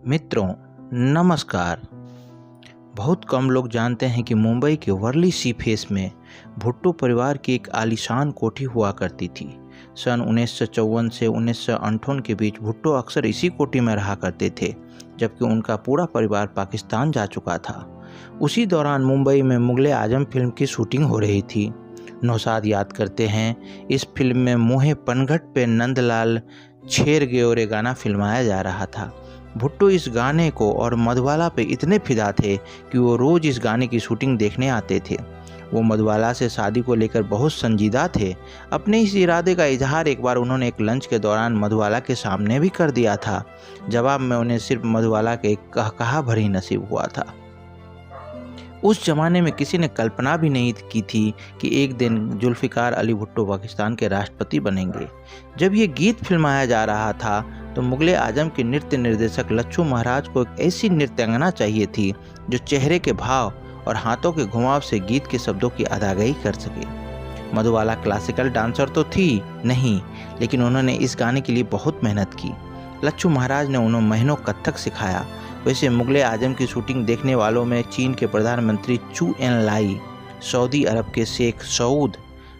मित्रों, नमस्कार। बहुत कम लोग जानते हैं कि मुंबई के वर्ली सी फेस में भुट्टो परिवार की एक आलीशान कोठी हुआ करती थी। सन 1954 से 1958 के बीच भुट्टो अक्सर इसी कोठी में रहा करते थे, जबकि उनका पूरा परिवार पाकिस्तान जा चुका था। उसी दौरान मुंबई में मुगले आजम फिल्म की शूटिंग हो रही थी। नौशाद याद करते हैं, इस फिल्म में मोहे पनघट पे नंदलाल छेर गेओरे गाना फिल्माया जा रहा था। भुट्टो इस गाने को और मधुबाला पे इतने फिदा थे कि वो रोज़ इस गाने की शूटिंग देखने आते थे। वो मधुबाला से शादी को लेकर बहुत संजीदा थे। अपने इस इरादे का इजहार एक बार उन्होंने एक लंच के दौरान मधुबाला के सामने भी कर दिया था। जवाब में उन्हें सिर्फ मधुबाला के एक कहकहा भरी नसीब हुआ था। उस जमाने में किसी ने कल्पना भी नहीं की थी कि एक दिन जुल्फ़िकार अली भुट्टो पाकिस्तान के राष्ट्रपति बनेंगे। जब ये गीत फिल्माया जा रहा था तो मुगले आजम के नृत्य निर्देशक लच्छू महाराज को एक ऐसी नृत्यांगना चाहिए थी जो चेहरे के भाव और हाथों के घुमाव से गीत के शब्दों की अदायगी कर सके। मधुबाला क्लासिकल डांसर तो थी नहीं, लेकिन उन्होंने इस गाने के लिए बहुत मेहनत की। लच्छू महाराज ने उन्हें महीनों कथक सिखाया। वैसे मुगले आजम की शूटिंग देखने वालों में चीन के प्रधानमंत्री चू एन लाई, सऊदी अरब के शेख सऊद,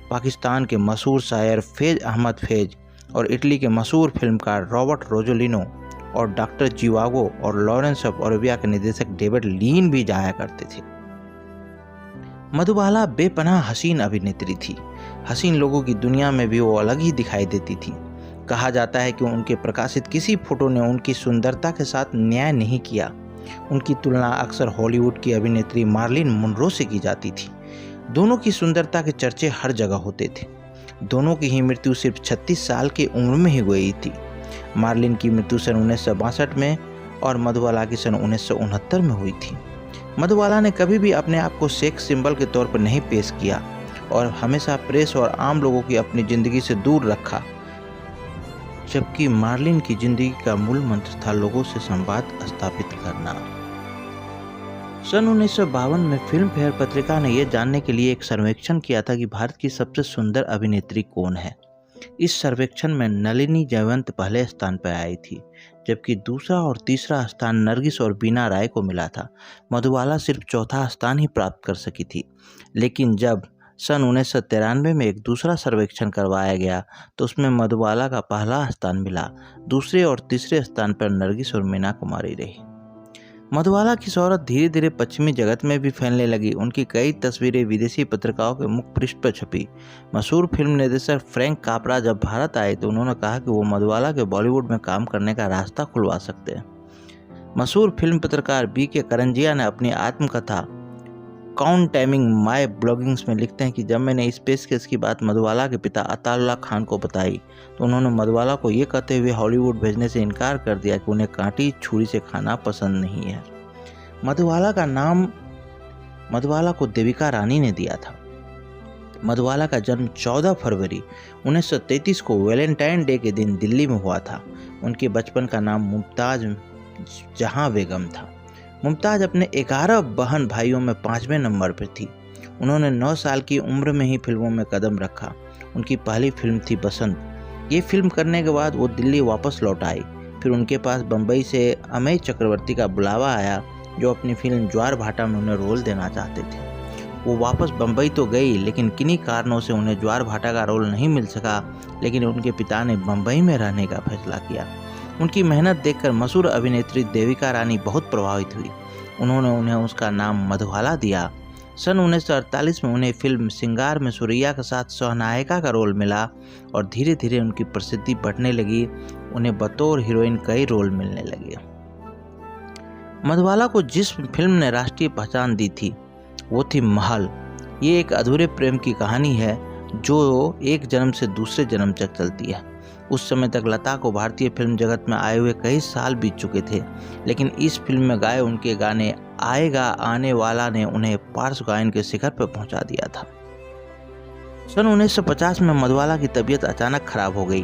पाकिस्तान के मशहूर शायर फैज़ अहमद फैज़ और इटली के मशहूर फिल्मकार रॉबर्ट रोजोलिनो और डॉक्टर जीवागो और लॉरेंस ऑफ अरेबिया के निर्देशक डेविड लीन भी जाया करते थे। मधुबाला बेपनाह हसीन अभिनेत्री थी। हसीन लोगों की दुनिया में भी वो अलग ही दिखाई देती थी। कहा जाता है कि उनके प्रकाशित किसी फोटो ने उनकी सुंदरता के साथ न्याय नहीं किया। उनकी तुलना अक्सर हॉलीवुड की अभिनेत्री मार्लिन मुनरो से की जाती थी। दोनों की सुंदरता के चर्चे हर जगह होते थे। दोनों की ही मृत्यु सिर्फ 36 साल की उम्र में ही हुई थी। मार्लिन की मृत्यु सन 1962 में और मधुबाला की सन 1969 में हुई थी। मधुबाला ने कभी भी अपने आप को सेक्स सिंबल के तौर पर नहीं पेश किया और हमेशा प्रेस और आम लोगों की अपनी ज़िंदगी से दूर रखा, जबकि मार्लिन की जिंदगी का मूल मंत्र था लोगों से संवाद स्थापित करना। सन 1952 में फिल्म फेयर पत्रिका ने यह जानने के लिए एक सर्वेक्षण किया था कि भारत की सबसे सुंदर अभिनेत्री कौन है। इस सर्वेक्षण में नलिनी जयवंत पहले स्थान पर आई थी, जबकि दूसरा और तीसरा स्थान नरगिस और बीना राय को मिला था। मधुबाला सिर्फ चौथा स्थान ही प्राप्त कर सकी थी। लेकिन जब सन 1993 में एक दूसरा सर्वेक्षण करवाया गया तो उसमें मधुबाला का पहला स्थान मिला। दूसरे और तीसरे स्थान पर नरगिस और मीना कुमारी रही। मधुबाला की शोहरत धीरे धीरे पश्चिमी जगत में भी फैलने लगी। उनकी कई तस्वीरें विदेशी पत्रिकाओं के मुख्य पृष्ठ पर छपी। मशहूर फिल्म निर्देशक फ्रैंक कापरा जब भारत आए तो उन्होंने कहा कि वो मधुबाला के बॉलीवुड में काम करने का रास्ता खुलवा सकते हैं। मशहूर फिल्म पत्रकार बी के करंजिया ने अपनी आत्मकथा काउंट टाइमिंग माय ब्लॉगिंग्स में लिखते हैं कि जब मैंने इस पेशकश की बात मधुबाला के पिता अताउल्लाह खान को बताई तो उन्होंने मधुबाला को ये कहते हुए हॉलीवुड भेजने से इनकार कर दिया कि उन्हें कांटी छुरी से खाना पसंद नहीं है। मधुबाला का नाम मधुबाला को देविका रानी ने दिया था। मधुबाला का जन्म 14 फरवरी 1933 को वैलेंटाइन डे के दिन दिल्ली में हुआ था। उनके बचपन का नाम मुमताज जहां बेगम था। मुमताज अपने 11 बहन भाइयों में 5वें नंबर पर थी। उन्होंने 9 साल की उम्र में ही फिल्मों में कदम रखा। उनकी पहली फिल्म थी बसंत। ये फिल्म करने के बाद वो दिल्ली वापस लौट आई। फिर उनके पास बम्बई से अमेय चक्रवर्ती का बुलावा आया, जो अपनी फिल्म ज्वार भाटा में उन्हें रोल देना चाहते थे। वो वापस बम्बई तो गई, लेकिन किन्हीं कारणों से उन्हें ज्वार भाटा का रोल नहीं मिल सका। लेकिन उनके पिता ने बम्बई में रहने का फैसला किया। उनकी मेहनत देखकर मशहूर अभिनेत्री देविका रानी बहुत प्रभावित हुई। उन्होंने उन्हें उसका नाम मधुबाला दिया। सन 1948 में उन्हें फिल्म सिंगार में सुरैया के साथ सहनायिका का रोल मिला और धीरे धीरे उनकी प्रसिद्धि बढ़ने लगी। उन्हें बतौर हीरोइन कई रोल मिलने लगे। मधुबाला को जिस फिल्म ने राष्ट्रीय पहचान दी थी वो थी महल। ये एक अधूरे प्रेम की कहानी है जो एक जन्म से दूसरे जन्म तक चलती है। उस समय तक लता को भारतीय फिल्म जगत में आए हुए कई साल बीत चुके थे, लेकिन इस फिल्म में गाए उनके गाने आएगा आने वाला ने उन्हें पार्श्व गायन के शिखर पर पहुंचा दिया था। सन 1950 में मधुबाला की तबीयत अचानक खराब हो गई।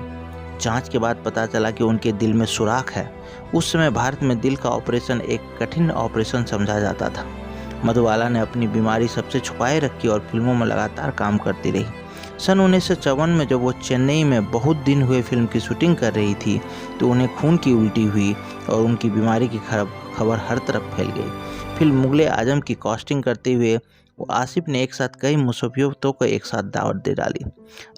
जांच के बाद पता चला कि उनके दिल में सुराख है। उस समय भारत में दिल का ऑपरेशन एक कठिन ऑपरेशन समझा जाता था। मधुबाला ने अपनी बीमारी सबसे छुपाए रखी और फिल्मों में लगातार काम करती रही। सन 1954 में जब वो चेन्नई में बहुत दिन हुए फिल्म की शूटिंग कर रही थी तो उन्हें खून की उल्टी हुई और उनकी बीमारी की खबर हर तरफ फैल गई। फिल्म मुगले आजम की कास्टिंग करते हुए वो आसिफ ने एक साथ कई मुसव्वियों को एक साथ दावत दे डाली।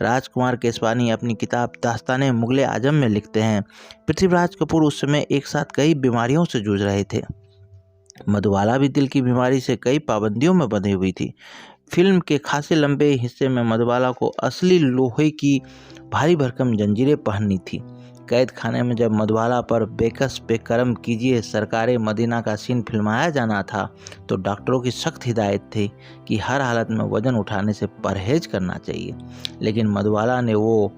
राजकुमार केसवानी अपनी किताब दास्ताने मुगले आजम में लिखते हैं, पृथ्वीराज कपूर उस समय एक साथ कई बीमारियों से जूझ रहे थे। मधुबाला भी दिल की बीमारी से कई पाबंदियों में बंधी हुई थी। फिल्म के खासे लंबे हिस्से में मधुबाला को असली लोहे की भारी भरकम जंजीरें पहननी थी। कैद खाने में जब मधुबाला पर बेकस बेकरम कीजिए सरकारे मदीना का सीन फिल्माया जाना था तो डॉक्टरों की सख्त हिदायत थी कि हर हालत में वजन उठाने से परहेज करना चाहिए, लेकिन मधुबाला ने वो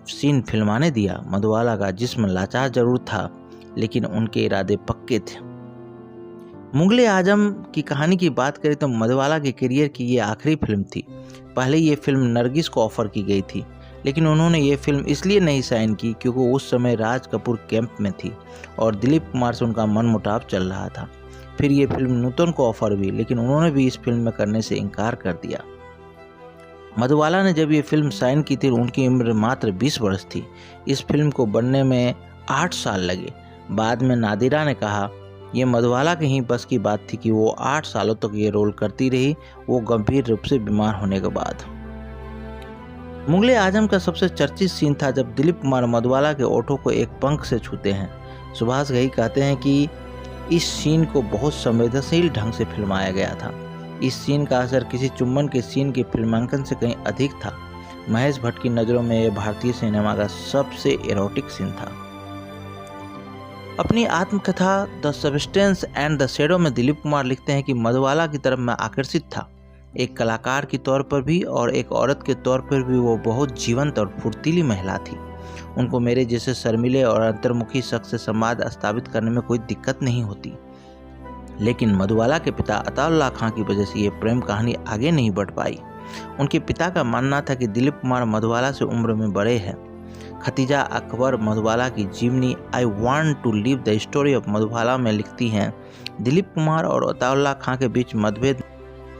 सीन फिल्माने दिया। मधुबाला का जिस्म लाचार जरूर था लेकिन उनके इरादे पक्के थे। मुगले आजम की कहानी की बात करें तो मधुबाला के करियर की ये आखिरी फिल्म थी। पहले ये फिल्म नरगिस को ऑफर की गई थी लेकिन उन्होंने ये फिल्म इसलिए नहीं साइन की क्योंकि उस समय राज कपूर कैंप में थी और दिलीप कुमार से उनका मनमुटाव चल रहा था। फिर ये फिल्म नूतन को ऑफर हुई लेकिन उन्होंने भी इस फिल्म में करने से इनकार कर दिया। मधुबाला ने जब ये फिल्म साइन की थी उनकी उम्र मात्र 20 वर्ष थी। इस फिल्म को बनने में 8 साल लगे। बाद में नादिरा ने कहा ये मधुबाला के ही बस की बात थी कि वो 8 सालों तक ये रोल करती रही, वो गंभीर रूप से बीमार होने के बाद। मुगले आजम का सबसे चर्चित सीन था जब दिलीप कुमार मधुबाला के ओठों को एक पंख से छूते हैं। सुभाष घई कहते हैं कि इस सीन को बहुत संवेदनशील ढंग से फिल्माया गया था। इस सीन का असर किसी चुम्बन के सीन के फिल्मांकन से कहीं अधिक था। महेश भट्ट की नज़रों में यह भारतीय सिनेमा का सबसे एरोटिक सीन था। अपनी आत्मकथा the substance and the shadow में दिलीप कुमार लिखते हैं कि मधुबाला की तरफ मैं आकर्षित था, एक कलाकार के तौर पर भी और एक औरत के तौर पर भी वो बहुत जीवंत और फुर्तीली महिला थी। उनको मेरे जैसे शर्मीले और अंतर्मुखी शख्स से संवाद स्थापित करने में कोई दिक्कत नहीं होती। लेकिन मधुबाला के पिता अताउल्लाह खां की वजह से ये प्रेम कहानी आगे नहीं बढ़ पाई। उनके पिता का मानना था कि दिलीप कुमार मधुबाला से उम्र में बड़े हैं। खतीजा अकबर मधुबाला की जीवनी I want to live the story of Madhubala में लिखती हैं, दिलीप कुमार और अताउल्लाह खां के बीच मतभेद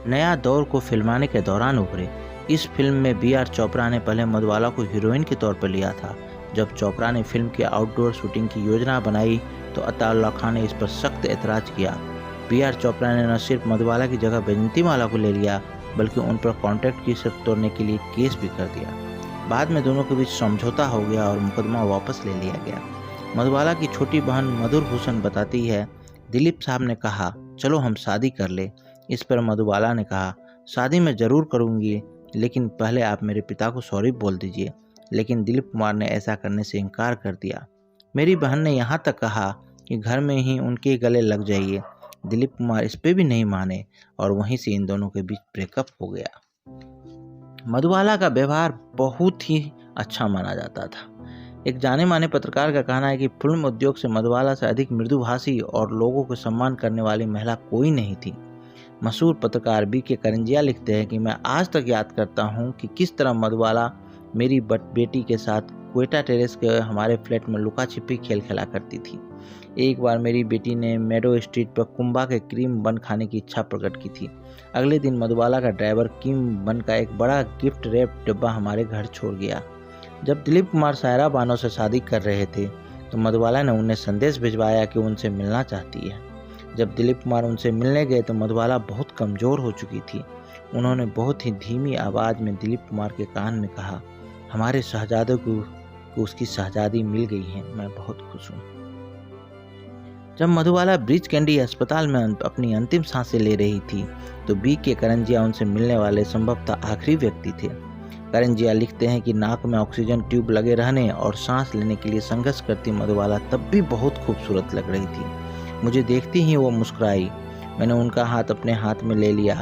नया दौर को फिल्माने के दौरान उभरे। इस फिल्म में बी आर चोपड़ा ने पहले मधुबाला को हीरोइन के तौर पर लिया था। जब चोपड़ा ने फिल्म की आउटडोर शूटिंग की योजना बनाई तो अताउल्लाह खां ने इस पर सख्त ऐतराज़ किया। बी आर चोपड़ा ने न सिर्फ मधुबाला की जगह बैजंतीमाला को ले लिया बल्कि उन पर कॉन्ट्रैक्ट की शर्त तोड़ने के लिए केस भी कर दिया। बाद में दोनों के बीच समझौता हो गया और मुकदमा वापस ले लिया गया। मधुबाला की छोटी बहन मधुर भूषण बताती है, दिलीप साहब ने कहा चलो हम शादी कर ले। इस पर मधुबाला ने कहा शादी मैं ज़रूर करूँगी लेकिन पहले आप मेरे पिता को सॉरी बोल दीजिए। लेकिन दिलीप कुमार ने ऐसा करने से इनकार कर दिया। मेरी बहन ने यहाँ तक कहा कि घर में ही उनके गले लग जाइए। दिलीप कुमार इस पे भी नहीं माने और वहीं से इन दोनों के बीच ब्रेकअप हो गया। मधुबाला का व्यवहार बहुत ही अच्छा माना जाता था। एक जाने माने पत्रकार का कहना है कि फिल्म उद्योग से मधुबाला से अधिक मृदुभाषी और लोगों को सम्मान करने वाली महिला कोई नहीं थी। मशहूर पत्रकार बी के करंजिया लिखते हैं कि मैं आज तक याद करता हूं कि किस तरह मधुबाला मेरी बेटी के साथ क्वेटा टेरेस के हमारे फ्लैट में लुका छिपी खेल खेला करती थी। एक बार मेरी बेटी ने मेडो स्ट्रीट पर कुंबा के क्रीम बन खाने की इच्छा प्रकट की थी। अगले दिन मधुबाला का ड्राइवर क्रीम बन का एक बड़ा गिफ्ट रैप डब्बा हमारे घर छोड़ गया। जब दिलीप कुमार सायरा बानो से शादी कर रहे थे तो मधुबाला ने उन्हें संदेश भिजवाया कि उनसे मिलना चाहती है। जब दिलीप कुमार उनसे मिलने गए तो मधुबाला बहुत कमज़ोर हो चुकी थी। उन्होंने बहुत ही धीमी आवाज़ में दिलीप कुमार के कान में कहा, हमारे शहजादे को उसकी शहजादी मिल गई है, मैं बहुत खुश हूँ। जब मधुबाला ब्रिज कैंडी अस्पताल में अपनी अंतिम सांसें ले रही थी तो बी के करंजिया उनसे मिलने वाले संभवतः आखिरी व्यक्ति थे। करंजिया लिखते हैं कि नाक में ऑक्सीजन ट्यूब लगे रहने और सांस लेने के लिए संघर्ष करती मधुबाला तब भी बहुत खूबसूरत लग रही थी। मुझे देखती ही वो मुस्कुराई। मैंने उनका हाथ अपने हाथ में ले लिया।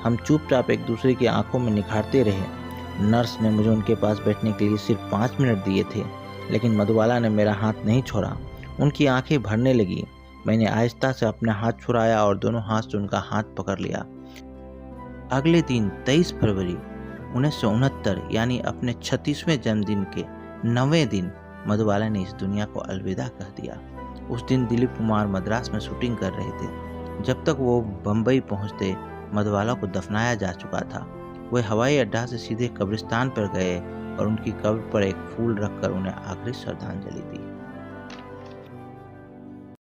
हम चुपचाप एक दूसरे की आंखों में निखारते रहे। नर्स ने मुझे उनके पास बैठने के लिए सिर्फ 5 मिनट दिए थे लेकिन मधुबाला ने मेरा हाथ नहीं छोड़ा। उनकी आंखें भरने लगी। मैंने आहिस्ता से अपना हाथ छुड़ाया और दोनों हाथ से उनका हाथ पकड़ लिया। अगले दिन 23 फरवरी 1969 यानी अपने 36वें जन्मदिन के 9वें दिन मधुबाला ने इस दुनिया को अलविदा कह दिया। उस दिन दिलीप कुमार मद्रास में शूटिंग कर रहे थे। जब तक वो बम्बई पहुंचते मधुबाला को दफनाया जा चुका था। वे हवाई अड्डा से सीधे कब्रिस्तान पर गए और उनकी कब्र पर एक फूल रखकर उन्हें आखिरी श्रद्धांजलि दी।